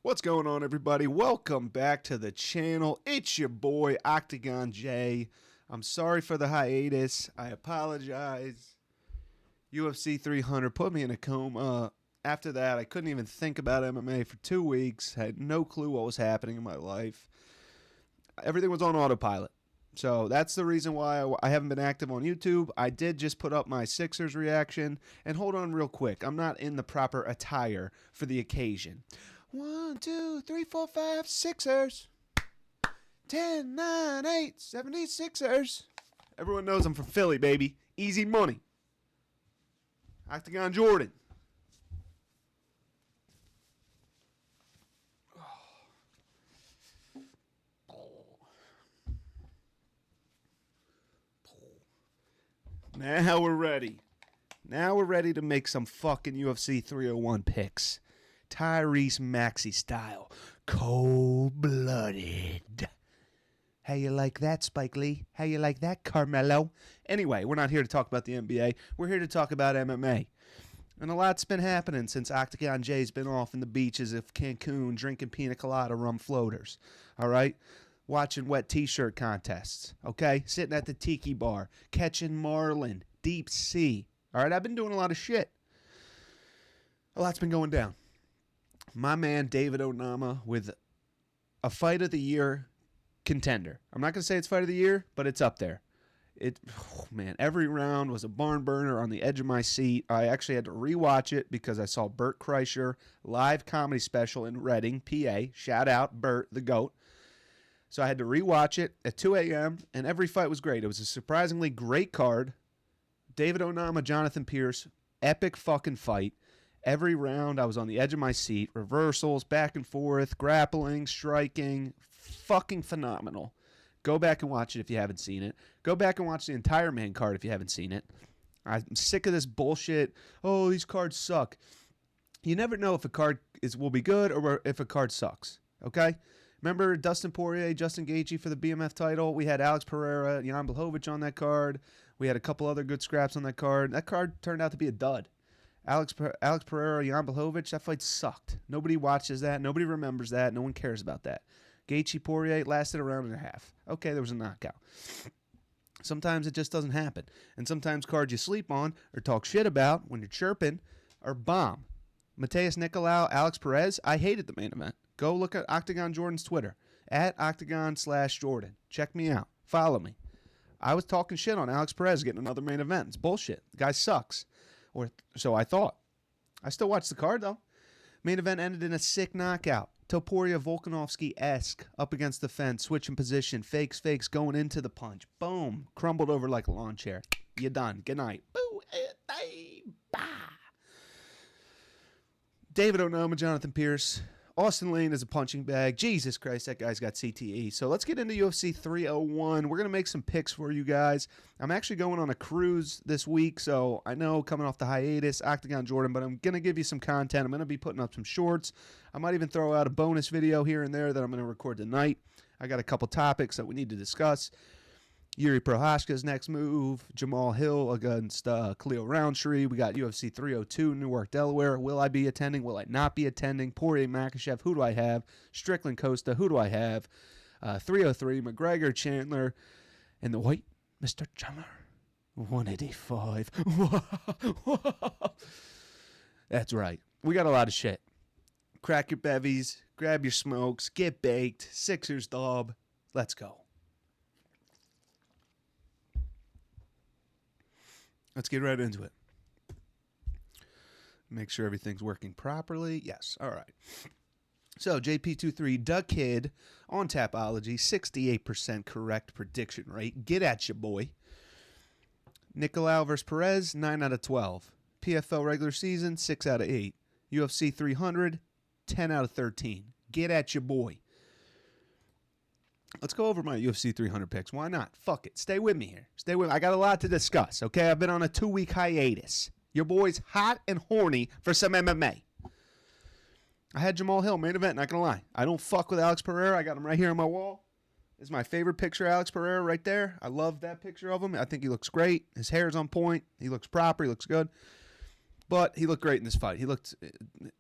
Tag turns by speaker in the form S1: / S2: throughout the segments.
S1: What's going on, everybody? Welcome back to the channel. It's your boy, Octagon J. I'm sorry for the hiatus. I apologize. UFC 300 put me in a coma. After that, I couldn't even think about MMA for 2 weeks. Had no clue what was happening in my life. Everything was on autopilot. So that's the reason why I haven't been active on YouTube. I did just put up my Sixers reaction. And hold on real quick. I'm not in the proper attire for the occasion. 1, 2, 3, 4, 5, Sixers. 10, 9, 8, 76ers. Everyone knows I'm from Philly, baby. Easy money. Octagon Jordan. Now we're ready. Now we're ready to make some fucking UFC 301 picks. Tyrese Maxey style. Cold-blooded. How you like that, Spike Lee? How you like that, Carmelo? Anyway, we're not here to talk about the NBA. We're here to talk about MMA. And a lot's been happening since Octagon J's been off in the beaches of Cancun drinking pina colada rum floaters. All right? Watching wet t-shirt contests. Okay? Sitting at the tiki bar. Catching marlin. Deep sea. All right? I've been doing a lot of shit. A lot's been going down. My man, David Onama, with a Fight of the Year contender. I'm not going to say it's Fight of the Year, but it's up there. Every round was a barn burner on the edge of my seat. I actually had to rewatch it because I saw Bert Kreischer live comedy special in Reading, PA. Shout out, Bert, the GOAT. So I had to rewatch it at 2 a.m., and every fight was great. It was a surprisingly great card. David Onama, Jonathan Pierce, epic fucking fight. Every round, I was on the edge of my seat. Reversals, back and forth, grappling, striking. Fucking phenomenal. Go back and watch it if you haven't seen it. Go back and watch the entire main card if you haven't seen it. I'm sick of this bullshit. Oh, these cards suck. You never know if a card will be good or if a card sucks. Okay? Remember Dustin Poirier, Justin Gaethje for the BMF title? We had Alex Pereira, Jan Blachowicz on that card. We had a couple other good scraps on that card. That card turned out to be a dud. Alex Pereira, Jan Blachowicz, that fight sucked. Nobody watches that. Nobody remembers that. No one cares about that. Gaethje Poirier lasted a round and a half. Okay, there was a knockout. Sometimes it just doesn't happen. And sometimes cards you sleep on or talk shit about when you're chirping are bomb. Mateus Nicolau, Alex Perez, I hated the main event. Go look at Octagon Jordan's Twitter, at Octagon/Jordan. Check me out. Follow me. I was talking shit on Alex Perez getting another main event. It's bullshit. The guy sucks. Or so I thought. I still watched the card, though. Main event ended in a sick knockout. Topuria Volkanovski-esque up against the fence, switching position, fakes, going into the punch. Boom. Crumbled over like a lawn chair. You're done. Good night. Boo, bah. David Onama, Jonathan Pierce. Austin Lane is a punching bag. Jesus Christ, that guy's got CTE. So let's get into UFC 301. We're going to make some picks for you guys. I'm actually going on a cruise this week, so I know coming off the hiatus, Octagon Jordan, but I'm going to give you some content. I'm going to be putting up some shorts. I might even throw out a bonus video here and there that I'm going to record tonight. I got a couple topics that we need to discuss. Yuri Prohashka's next move, Jamal Hill against Khalil Roundtree. We got UFC 302, Newark, Delaware. Will I be attending? Will I not be attending? Poirier, Makhachev, who do I have? Strickland, Costa, who do I have? 303, McGregor, Chandler, and the white Mr. Chandler, 185. That's right. We got a lot of shit. Crack your bevies, grab your smokes, get baked, Sixers dub. Let's go. Let's get right into it. Make sure everything's working properly. Yes. All right. So, JP23, Duck Kid on Tapology, 68% correct prediction rate. Get at you, boy. Nicolau versus Perez, 9 out of 12. PFL regular season, 6 out of 8. UFC 300, 10 out of 13. Get at you, boy. Let's go over my UFC 300 picks. Why not? Fuck it. Stay with me here. Stay with me. I got a lot to discuss, okay? I've been on a 2-week hiatus. Your boy's hot and horny for some MMA. I had Jamal Hill, main event, not going to lie. I don't fuck with Alex Pereira. I got him right here on my wall. This is my favorite picture of Alex Pereira right there. I love that picture of him. I think he looks great. His hair's on point. He looks proper. He looks good. But he looked great in this fight. He looked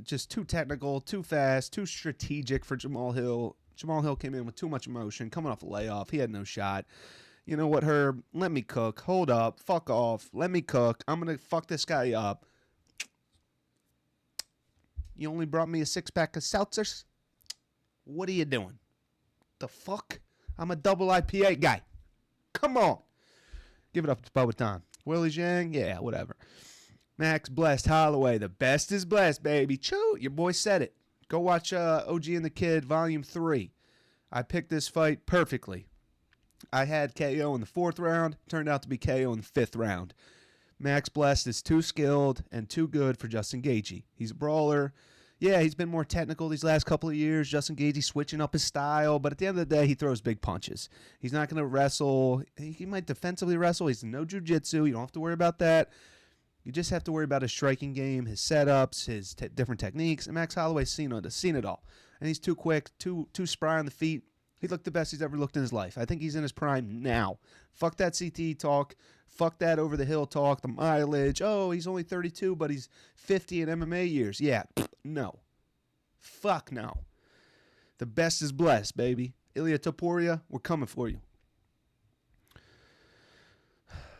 S1: just too technical, too fast, too strategic for Jamal Hill. Jamal Hill came in with too much emotion, coming off a layoff. He had no shot. You know what, Herb? Let me cook. Hold up. Fuck off. Let me cook. I'm going to fuck this guy up. You only brought me a 6-pack of seltzers? What are you doing? The fuck? I'm a double IPA guy. Come on. Give it up to Bubba Tom. Willie Zhang? Yeah, whatever. Max Blessed Holloway. The best is blessed, baby. Choo. Your boy said it. Go watch OG and the Kid Volume 3. I picked this fight perfectly. I had KO in the 4th round. Turned out to be KO in the 5th round. Max Blessed is too skilled and too good for Justin Gaethje. He's a brawler. Yeah, he's been more technical these last couple of years. Justin Gaethje switching up his style, but at the end of the day, he throws big punches. He's not going to wrestle. He might defensively wrestle. He's no jiu-jitsu. You don't have to worry about that. You just have to worry about his striking game, his setups, his different techniques. And Max Holloway's seen it all. And he's too quick, too spry on the feet. He looked the best he's ever looked in his life. I think he's in his prime now. Fuck that CTE talk. Fuck that over-the-hill talk, the mileage. Oh, he's only 32, but he's 50 in MMA years. Yeah, no. Fuck no. The best is blessed, baby. Ilya Topuria, we're coming for you.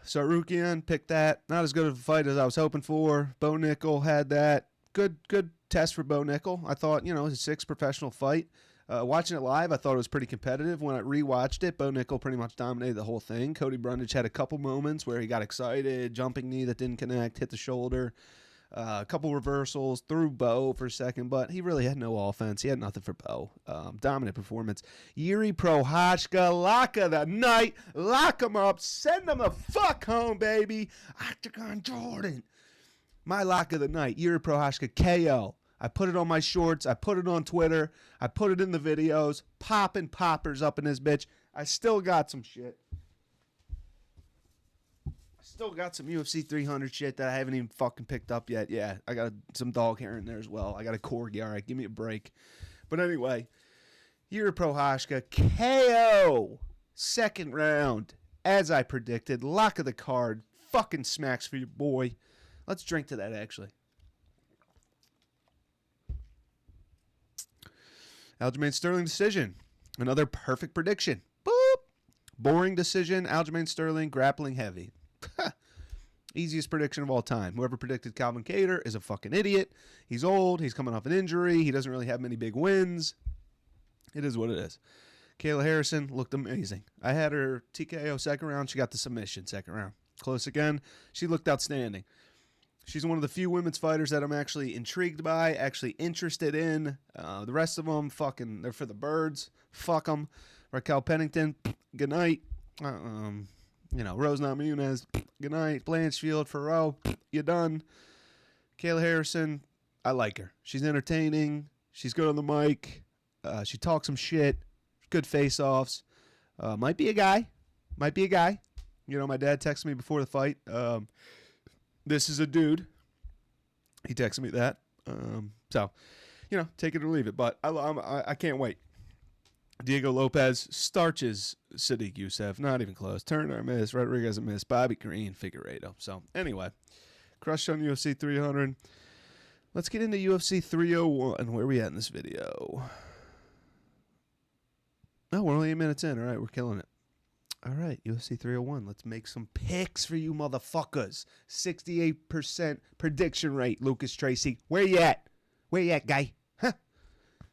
S1: Sarukian, picked that. Not as good of a fight as I was hoping for. Bo Nickel had that. Good test for Bo Nickel. I thought, his 6th professional fight. Watching it live, I thought it was pretty competitive. When I rewatched it, Bo Nickel pretty much dominated the whole thing. Cody Brundage had a couple moments where he got excited, jumping knee that didn't connect, hit the shoulder. A couple reversals, threw Bo for a second, but he really had no offense. He had nothing for Bo. Dominant performance. Yuri Prochazka, lock of the night. Lock him up. Send him the fuck home, baby. Octagon Jordan. My lock of the night. Yuri Prochazka, KO. I put it on my shorts. I put it on Twitter. I put it in the videos. Popping poppers up in this bitch. I still got some shit. Still got some UFC 300 shit that I haven't even fucking picked up yet. Yeah, I got some dog hair in there as well. I got a corgi. All right, give me a break. But anyway, Yuri Prochazka, KO. 2nd round. As I predicted. Lock of the card. Fucking smacks for your boy. Let's drink to that, actually. Aljamain Sterling decision. Another perfect prediction. Boop. Boring decision. Aljamain Sterling grappling heavy. Easiest prediction of all time. Whoever predicted Calvin Kattar is a fucking idiot. He's old. He's coming off an injury. He doesn't really have many big wins. It is what it is. Kayla Harrison looked amazing. I had her TKO 2nd round. She got the submission 2nd round. Close again. She looked outstanding. She's one of the few women's fighters that I'm actually intrigued by, actually interested in. The rest of them, fucking, they're for the birds. Fuck them. Raquel Pennington, good night. Rose Namajunas, good night. Blanchfield, Ferro, you done. Kayla Harrison, I like her. She's entertaining. She's good on the mic. She talks some shit. Good face-offs. Might be a guy. My dad texted me before the fight. This is a dude. He texted me that. So, take it or leave it. But I can't wait. Diego Lopez starches Sadiq Youssef. Not even close. Turner missed. Rodriguez missed. Bobby Green, Figueiredo. So, anyway. Crushed on UFC 300. Let's get into UFC 301. Where are we at in this video? Oh, we're only 8 minutes in. All right, we're killing it. All right, UFC 301. Let's make some picks for you motherfuckers. 68% prediction rate, Lucas Tracy. Where you at? Where you at, guy? Huh?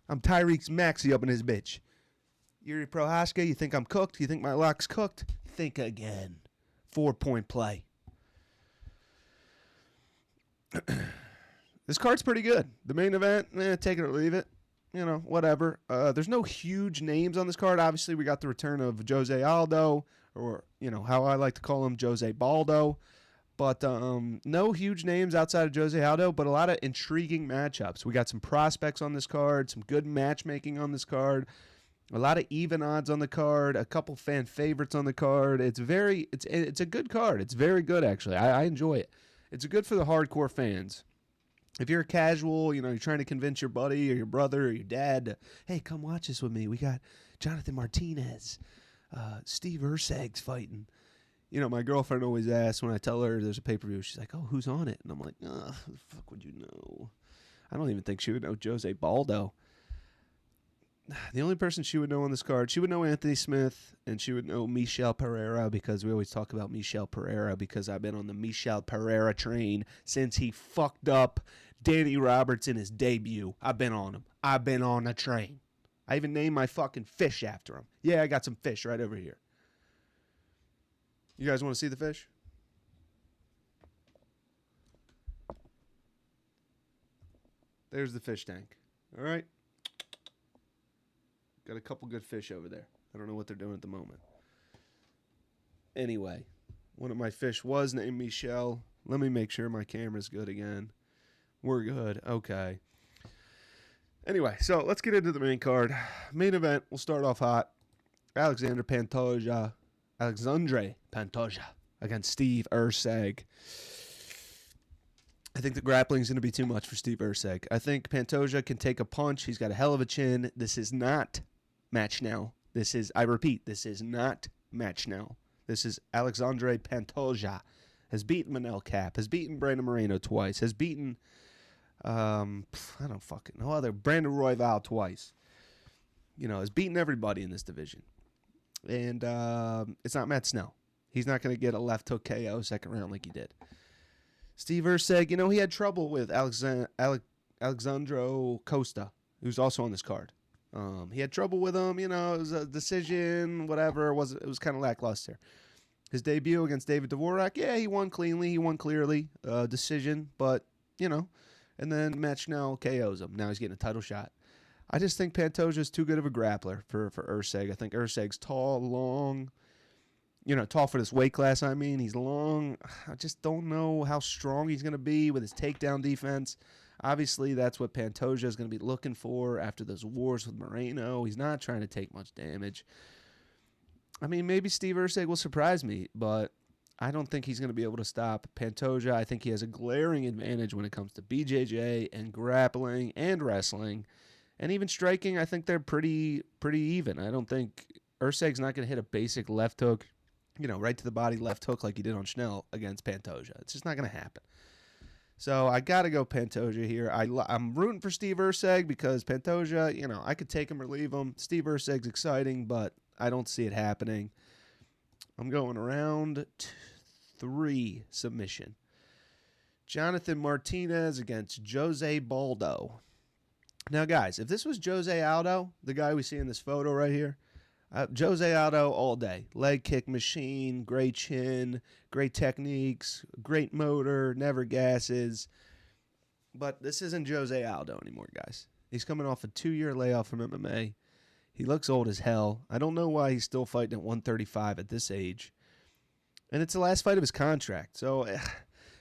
S1: I'm Tyrese Maxey up in his bitch. Yuri Prochazka, you think I'm cooked? You think my lock's cooked? Think again. 4-point play. This card's pretty good. The main event, take it or leave it. Whatever. There's no huge names on this card. Obviously, we got the return of Jose Aldo, or, how I like to call him, Jose Baldo. But no huge names outside of Jose Aldo, but a lot of intriguing matchups. We got some prospects on this card, some good matchmaking on this card, a lot of even odds on the card, a couple fan favorites on the card. It's a good card. It's very good, actually. I enjoy it. It's good for the hardcore fans. If you're a casual, you're trying to convince your buddy or your brother or your dad to, hey, come watch this with me. We got Jonathan Martinez, Steve Ursag's fighting. You know, my girlfriend always asks when I tell her there's a pay-per-view, she's like, oh, who's on it? And I'm like, who the fuck would you know? I don't even think she would know Jose Baldo. The only person she would know on this card, she would know Anthony Smith, and she would know Michel Pereira, because we always talk about Michel Pereira, because I've been on the Michel Pereira train since he fucked up Danny Roberts in his debut. I've been on him. I've been on a train. I even named my fucking fish after him. Yeah, I got some fish right over here. You guys want to see the fish? There's the fish tank. All right. Got a couple good fish over there. I don't know what they're doing at the moment. Anyway, one of my fish was named Michelle. Let me make sure my camera's good again. We're good. Okay. Anyway, so let's get into the main card. Main event, we'll start off hot. Alexandre Pantoja against Steve Erceg. I think the grappling is going to be too much for Steve Erceg. I think Pantoja can take a punch. He's got a hell of a chin. This is not match now. I repeat, this is not match now. This is Alexandre Pantoja. Has beaten Manel Cap. Has beaten Brandon Moreno twice. Has beaten, I don't fucking know, Brandon Royval twice. You know, has beaten everybody in this division. And it's not Matt Snell. He's not going to get a left hook KO second round like he did. Steve Erceg, you know, he had trouble with Alexandro Costa, who's also on this card. He had trouble with him, you know, it was a decision, whatever. It was kind of lackluster. His debut against David Dvorak, yeah, he won cleanly, he won clearly, decision, but, you know, and then Matt Snell KOs him. Now he's getting a title shot. I just think Pantoja's too good of a grappler for Erceg. I think Erceg's tall, long, you know, tall for this weight class, I mean. He's long. I just don't know how strong he's going to be with his takedown defense. Obviously, that's what Pantoja is going to be looking for after those wars with Moreno. He's not trying to take much damage. I mean, maybe Steve Erceg will surprise me, but I don't think he's going to be able to stop Pantoja. I think he has a glaring advantage when it comes to BJJ and grappling and wrestling. And even striking, I think they're pretty even. I don't think Erceg's not going to hit a basic left hook, you know, right to the body left hook like he did on Schnell against Pantoja. It's just not going to happen. So I got to go Pantoja here. I'm rooting for Steve Erceg because Pantoja, you know, I could take him or leave him. Steve Erceg's exciting, but I don't see it happening. I'm going round 3 submission. Jonathan Martinez against Jose Baldo. Now, guys, if this was Jose Aldo, the guy we see in this photo right here, Jose Aldo all day. Leg kick machine, great chin, great techniques, great motor, never gasses. But this isn't Jose Aldo anymore, guys. He's coming off a 2-year layoff from MMA. He looks old as hell. I don't know why he's still fighting at 135 at this age. And it's the last fight of his contract. So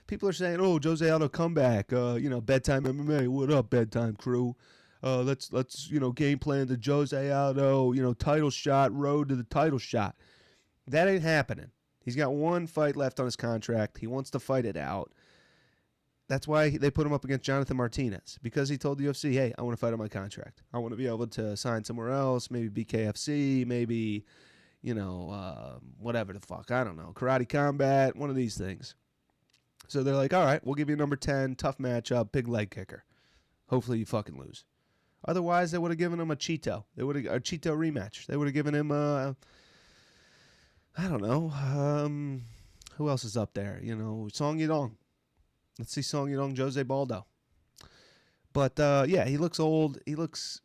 S1: people are saying, oh, Jose Aldo comeback. You know, bedtime MMA. What up, bedtime crew? Let's you know, game plan the Jose Aldo, you know, title shot, road to the title shot. That ain't happening. He's got one fight left on his contract. He wants to fight it out. That's why they put him up against Jonathan Martinez, because he told the UFC, hey, I want to fight on my contract. I want to be able to sign somewhere else, maybe BKFC, maybe, you know, whatever the fuck. I don't know. Karate Combat, one of these things. So they're like, all right, we'll give you number 10, tough matchup, big leg kicker. Hopefully you fucking lose. Otherwise, they would have given him a Cheeto. They would have a Cheeto rematch. They would have given him I don't know. Who else is up there? You know, Song Yadong. Let's see Song Yadong, Jose Baldo. But yeah, he looks old. He looks,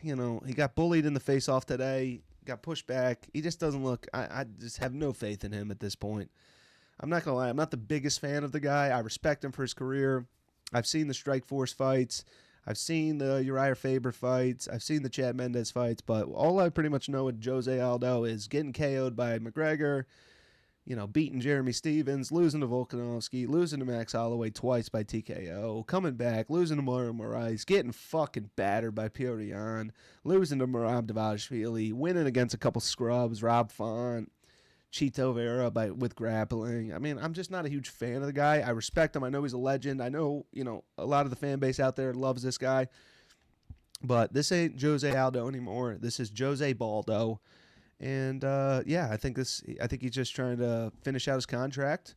S1: you know, he got bullied in the face-off today. Got pushed back. He just doesn't look. I just have no faith in him at this point. I'm not gonna lie. I'm not the biggest fan of the guy. I respect him for his career. I've seen the Strikeforce fights. I've seen the Uriah Faber fights. I've seen the Chad Mendez fights. But all I pretty much know with Jose Aldo is getting KO'd by McGregor, you know, beating Jeremy Stevens, losing to Volkanovski, losing to Max Holloway twice by TKO, coming back, losing to Mario Moraes, getting fucking battered by Petr Yan, losing to Merab Dvalishvili, winning against a couple scrubs, Rob Font, Chito Vera with grappling. I mean, I'm just not a huge fan of the guy. I respect him. I know he's a legend. I know, you know, a lot of the fan base out there loves this guy. But this ain't Jose Aldo anymore. This is Jose Baldo. And I think he's just trying to finish out his contract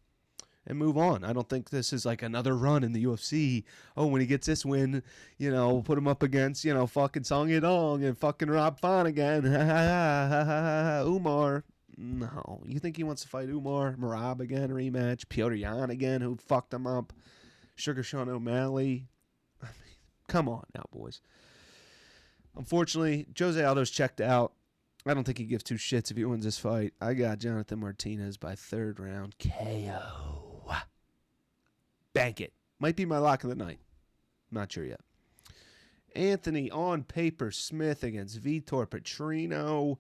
S1: and move on. I don't think this is like another run in the UFC. Oh, when he gets this win, we'll put him up against, fucking Song Yadong and fucking Rob Font again. Umar. No. You think he wants to fight Umar, Merab again, rematch, Piotr Yan again, who fucked him up, Sugar Sean O'Malley? I mean, come on now, boys. Unfortunately, Jose Aldo's checked out. I don't think he gives two shits if he wins this fight. I got Jonathan Martinez by third round KO. Bank it. Might be my lock of the night. Not sure yet. Anthony on paper Smith against Vitor Petrino.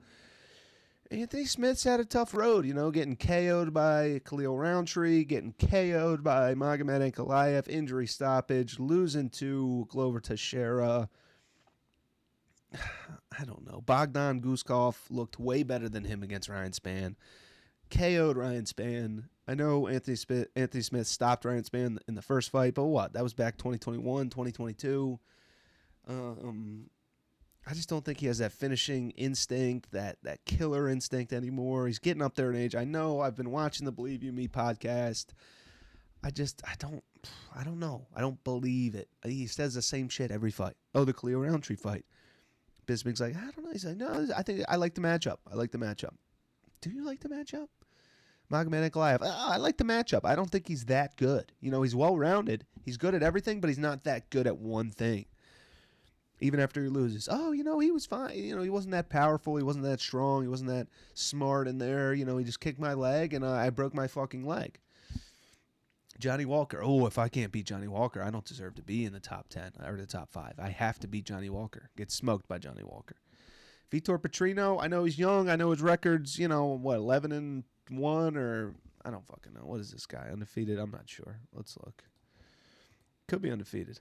S1: Anthony Smith's had a tough road, getting KO'd by Khalil Roundtree, getting KO'd by Magomed Ankalaev, injury stoppage, losing to Glover Teixeira. I don't know. Bogdan Guskov looked way better than him against Ryan Spann. KO'd Ryan Spann. I know Anthony Smith stopped Ryan Spann in the first fight, but what? That was back 2021, 2022. I just don't think he has that finishing instinct, that killer instinct anymore. He's getting up there in age. I know. I've been watching the Believe You Me podcast. I don't know. I don't believe it. He says the same shit every fight. Oh, the Khalil Roundtree fight. Bisping's like, I don't know. He's like, no, I think I like the matchup. Do you like the matchup? Magomed Ankalaev. I like the matchup. I don't think he's that good. He's well-rounded. He's good at everything, but he's not that good at one thing. Even after he loses. Oh, he was fine. He wasn't that powerful. He wasn't that strong. He wasn't that smart in there. He just kicked my leg, and I broke my fucking leg. Johnny Walker. Oh, if I can't beat Johnny Walker, I don't deserve to be in the top 10 or the top 5. I have to beat Johnny Walker. Get smoked by Johnny Walker. Vitor Petrino, I know he's young. I know his record's, 11-1 or I don't fucking know. What is this guy? Undefeated? I'm not sure. Let's look. Could be undefeated.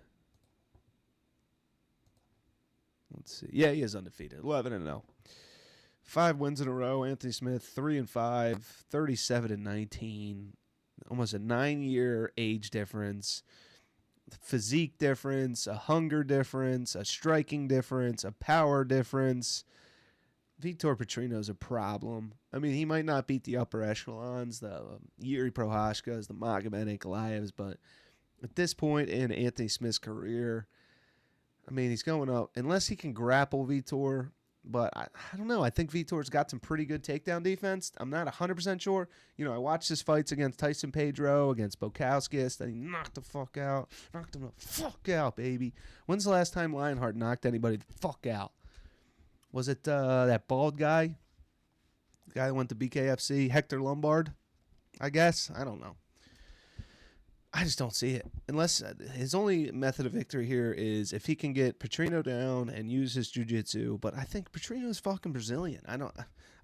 S1: Let's see. Yeah, he is undefeated. 11-0. 5 wins in a row. Anthony Smith, 3-5, 37-19. Almost a 9-year age difference, physique difference, a hunger difference, a striking difference, a power difference. Vitor Petrino's a problem. I mean, he might not beat the upper echelons, the Yuri Prohashkas, the Magomed Ankalaevs, but at this point in Anthony Smith's career, I mean, he's going up. Unless he can grapple Vitor, but I don't know. I think Vitor's got some pretty good takedown defense. I'm not 100% sure. I watched his fights against Tyson Pedro, against Bukowskis, that he knocked the fuck out. Knocked him the fuck out, baby. When's the last time Lionheart knocked anybody the fuck out? Was it that bald guy? The guy that went to BKFC? Hector Lombard, I guess? I don't know. I just don't see it. Unless his only method of victory here is if he can get Petrino down and use his jiu-jitsu. But I think Petrino's fucking Brazilian. I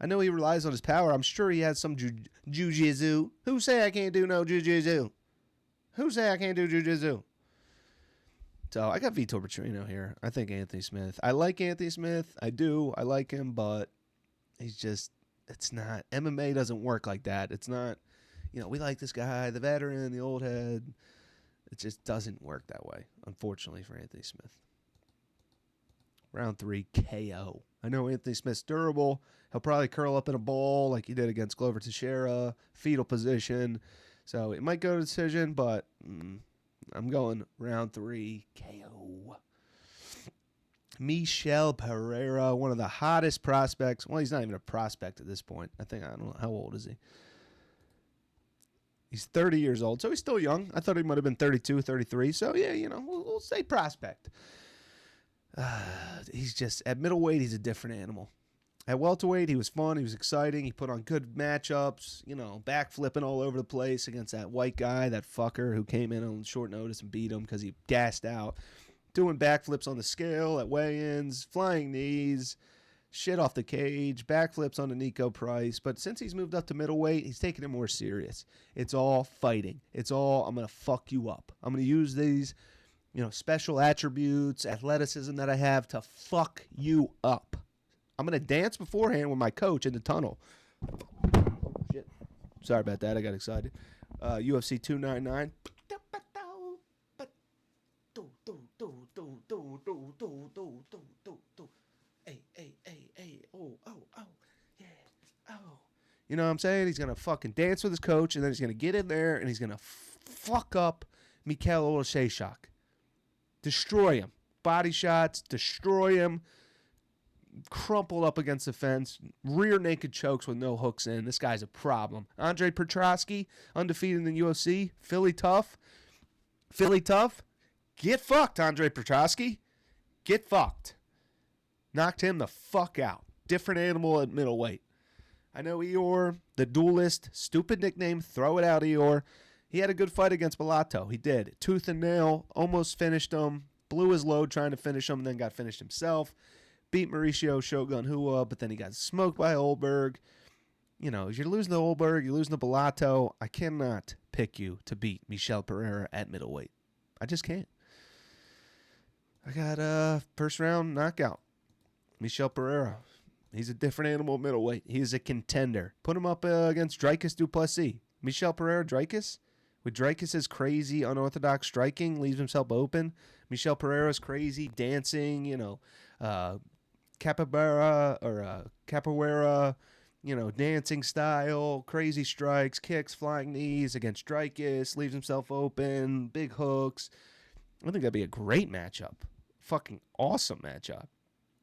S1: know he relies on his power. I'm sure he has some jiu-jitsu. Who say I can't do no jiu-jitsu? Who say I can't do jiu-jitsu? So I got Vitor Petrino here. I think Anthony Smith. I like Anthony Smith. I do. I like him, but he's just, it's not. MMA doesn't work like that. It's not. We like this guy, the veteran, the old head. It just doesn't work that way, unfortunately, for Anthony Smith. Round 3, KO. I know Anthony Smith's durable. He'll probably curl up in a ball like he did against Glover Teixeira, fetal position. So it might go to decision, but I'm going round 3, KO. Michel Pereira, one of the hottest prospects. Well, he's not even a prospect at this point. I don't know. How old is he? He's 30 years old, so he's still young. I thought he might have been 32, 33. So, yeah, we'll say prospect. He's just, at middleweight, he's a different animal. At welterweight, he was fun. He was exciting. He put on good matchups, backflipping all over the place against that white guy, that fucker who came in on short notice and beat him because he gassed out. Doing backflips on the scale at weigh-ins, flying knees, shit off the cage, backflips on the Nico Price. But since he's moved up to middleweight, he's taking it more serious. It's all fighting. It's all, I'm going to fuck you up. I'm going to use these, special attributes, athleticism that I have to fuck you up. I'm going to dance beforehand with my coach in the tunnel. Shit. Sorry about that. I got excited. UFC 299. Hey, oh, yeah. You know what I'm saying? He's going to fucking dance with his coach, and then he's going to get in there, and he's going to fuck up Mikhail Olszewski. Destroy him. Body shots, destroy him. Crumpled up against the fence. Rear naked chokes with no hooks in. This guy's a problem. Andre Petrosky, undefeated in the UFC. Philly tough. Philly tough. Get fucked, Andre Petrosky. Get fucked. Knocked him the fuck out. Different animal at middleweight. I know Eeyore, the duelist, stupid nickname, throw it out, Eeyore. He had a good fight against Bellato. He did. Tooth and nail, almost finished him, blew his load trying to finish him, then got finished himself. Beat Mauricio Shogun Hua, but then he got smoked by Olberg. You know, you're losing to Olberg, you're losing to Bellato. I cannot pick you to beat Michel Pereira at middleweight. I just can't. I got a first round knockout. Michel Pereira. He's a different animal at middleweight. He's a contender. Put him up against Dricus du Plessis. Michel Pereira, Dricus? With Dricus' crazy, unorthodox striking, leaves himself open. Michel Pereira's crazy dancing, capoeira, dancing style, crazy strikes, kicks, flying knees against Dricus, leaves himself open, big hooks. I think that'd be a great matchup. Fucking awesome matchup.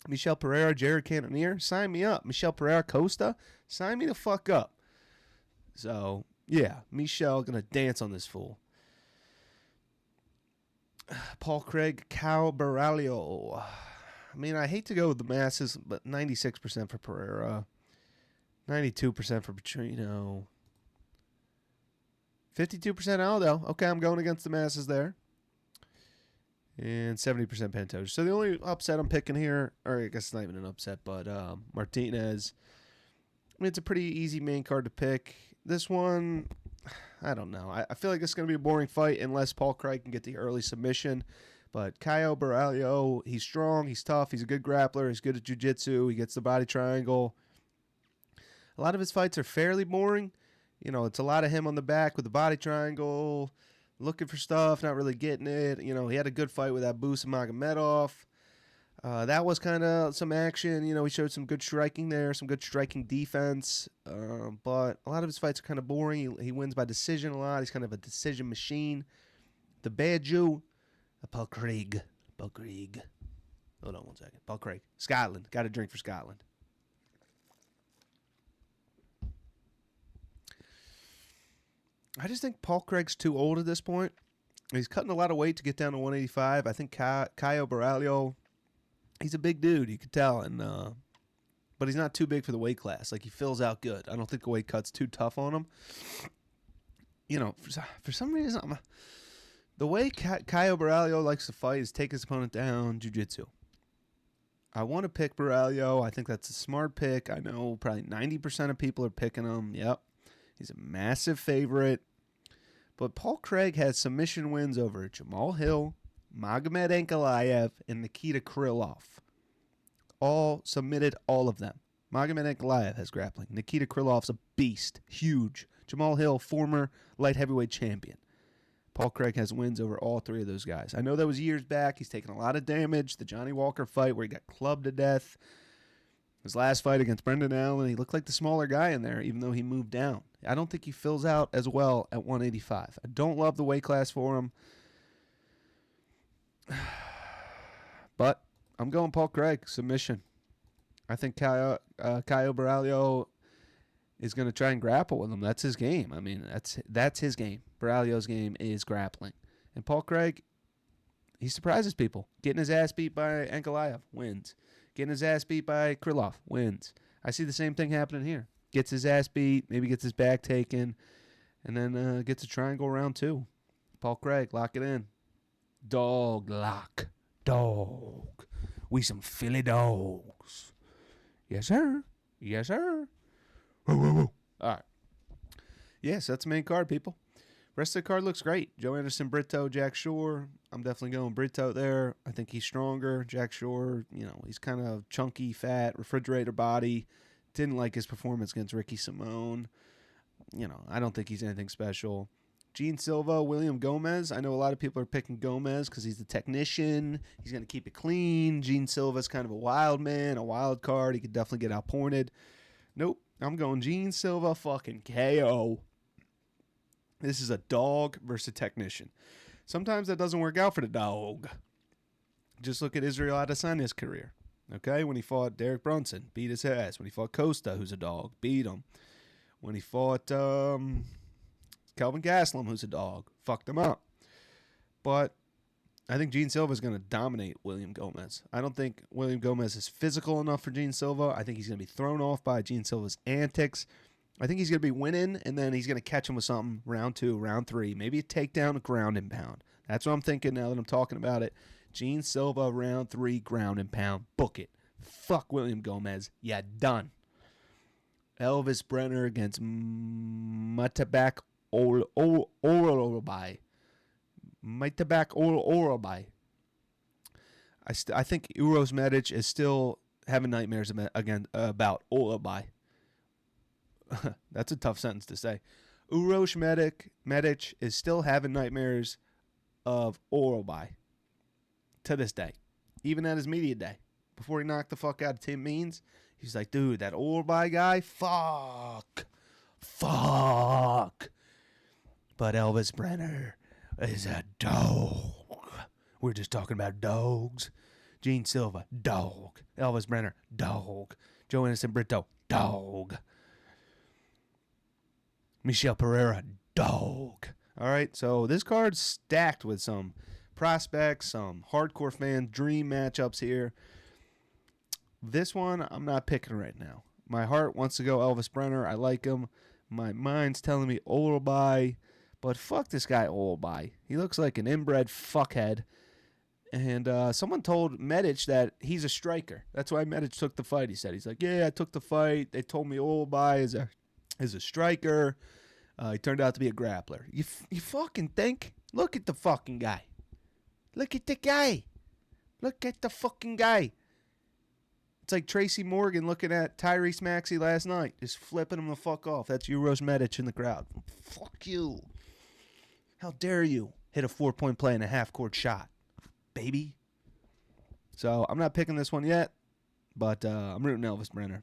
S1: Michel Pereira, Jared Cannonier, sign me up. Michel Pereira, Costa, sign me the fuck up. So, yeah, Michel gonna dance on this fool. Paul Craig, Cal Baralio. I mean, I hate to go with the masses, but 96% for Pereira, 92% for Petrino, 52% Aldo. Okay, I'm going against the masses there. And 70% Pantoja. So the only upset I'm picking here, or I guess it's not even an upset, but Martinez. I mean, it's a pretty easy main card to pick. This one, I don't know. I feel like it's going to be a boring fight unless Paul Craig can get the early submission. But Caio Baralho, he's strong, he's tough, he's a good grappler, he's good at jiu-jitsu, he gets the body triangle. A lot of his fights are fairly boring. You know, it's a lot of him on the back with the body triangle, looking for stuff, not really getting it. You know, he had a good fight with Abus Magomedov. That was kind of some action. You know, he showed some good striking there, some good striking defense. But a lot of his fights are kind of boring. He wins by decision a lot. He's kind of a decision machine. The bad Jew, Paul Craig. Paul Craig. Hold on one second. Paul Craig. Scotland. Got a drink for Scotland. I just think Paul Craig's too old at this point. He's cutting a lot of weight to get down to 185. I think Caio Baralho, he's a big dude, you could tell, and but he's not too big for the weight class. Like, he fills out good. I don't think the weight cut's too tough on him. You know, for some reason, the way Caio Baralho likes to fight is take his opponent down, jiu-jitsu. I want to pick Baralho. I think that's a smart pick. I know probably 90% of people are picking him. Yep. He's a massive favorite. But Paul Craig has submission wins over Jamal Hill, Magomed Ankalaev, and Nikita Krylov. All submitted, all of them. Magomed Ankalaev has grappling. Nikita Krylov's a beast. Huge. Jamal Hill, former light heavyweight champion. Paul Craig has wins over all three of those guys. I know that was years back. He's taken a lot of damage. The Johnny Walker fight where he got clubbed to death. His last fight against Brendan Allen, he looked like the smaller guy in there, even though he moved down. I don't think he fills out as well at 185. I don't love the weight class for him. But I'm going Paul Craig, submission. I think Caio Baralho is going to try and grapple with him. That's his game. I mean, that's his game. Baralho's game is grappling. And Paul Craig, he surprises people. Getting his ass beat by Ankalaev, wins. Getting his ass beat by Krylov, wins. I see the same thing happening here. Gets his ass beat, maybe gets his back taken, and then gets a triangle round 2. Paul Craig, lock it in. Dog lock. Dog. We some Philly dogs. Yes, sir. Yes, sir. Whoa, whoa, whoa. All right. Yes, that's the main card, people. Rest of the card looks great. Joe Anderson, Brito, Jack Shore. I'm definitely going Brito there. I think he's stronger. Jack Shore, you know, he's kind of chunky, fat, refrigerator body. Didn't like his performance against Ricky Simone. You know, I don't think he's anything special. Gene Silva, William Gomez. I know a lot of people are picking Gomez because he's the technician. He's going to keep it clean. Gene Silva's kind of a wild man, a wild card. He could definitely get outpointed. Nope. I'm going Gene Silva fucking KO. This is a dog versus a technician. Sometimes that doesn't work out for the dog. Just look at Israel Adesanya's career. Okay, when he fought Derek Brunson, beat his ass. When he fought Costa, who's a dog, beat him. When he fought Kelvin Gastelum, who's a dog, fucked him up. But I think Gene Silva is going to dominate William Gomez. I don't think William Gomez is physical enough for Gene Silva. I think he's going to be thrown off by Gene Silva's antics. I think he's going to be winning, and then he's going to catch him with something round 2, round 3, maybe a takedown, a ground and pound. That's what I'm thinking now that I'm talking about it. Gene Silva, round 3, ground and pound. Book it. Fuck William Gomez. Yeah, done. Elvis Brenner against Matabak Orobai. Matabak Orobai. I think Uros Medic is still having nightmares about Orobai. That's a tough sentence to say. Uros Medic is still having nightmares of Orobai to this day. Even at his media day. Before he knocked the fuck out of Tim Means, he's like, dude, that Orobai guy, fuck. But Elvis Brenner is a dog. We're just talking about dogs. Gene Silva, dog. Elvis Brenner, dog. Joe Innocent Brito, dog. Michelle Pereira, dog. All right, so this card's stacked with some prospects, some hardcore fan dream matchups here. This one, I'm not picking right now. My heart wants to go Elvis Brenner. I like him. My mind's telling me Orobai. But fuck this guy Orobai. He looks like an inbred fuckhead. And someone told Medic that he's a striker. That's why Medic took the fight, he said. He's like, yeah, I took the fight. They told me Orobai is a striker. He turned out to be a grappler. You fucking think? Look at the fucking guy. Look at the guy. Look at the fucking guy. It's like Tracy Morgan looking at Tyrese Maxey last night, just flipping him the fuck off. That's Uros Medic in the crowd. Fuck you. How dare you hit a 4-point play and a half-court shot, baby? So I'm not picking this one yet, but I'm rooting Elvis Brenner.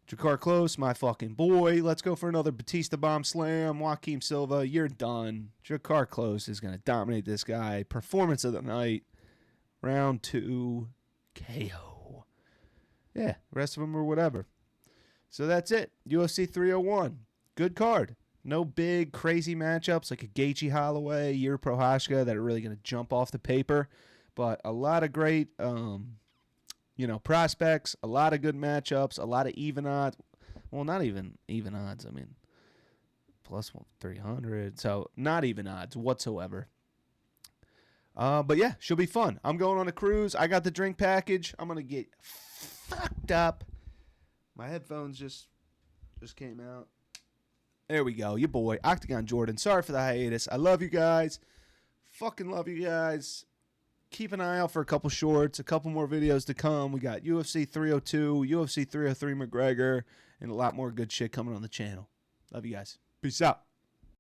S1: Jakar Close, my fucking boy. Let's go for another Batista Bomb Slam. Joaquin Silva, you're done. Jakar Close is going to dominate this guy. Performance of the night. Round 2, KO. Yeah, the rest of them are whatever. So that's it. UFC 301. Good card. No big, crazy matchups like a Gaethje Holloway, Yuri Prochazka that are really going to jump off the paper. But a lot of great, prospects, a lot of good matchups, a lot of even odds. Well, not even odds. I mean, plus 300. So not even odds whatsoever. But yeah, should be fun. I'm going on a cruise. I got the drink package. I'm going to get fucked up. My headphones just came out. There we go. Your boy, Octagon Jordan. Sorry for the hiatus. I love you guys. Fucking love you guys. Keep an eye out for a couple shorts, a couple more videos to come. We got UFC 302, UFC 303 McGregor, and a lot more good shit coming on the channel. Love you guys. Peace out.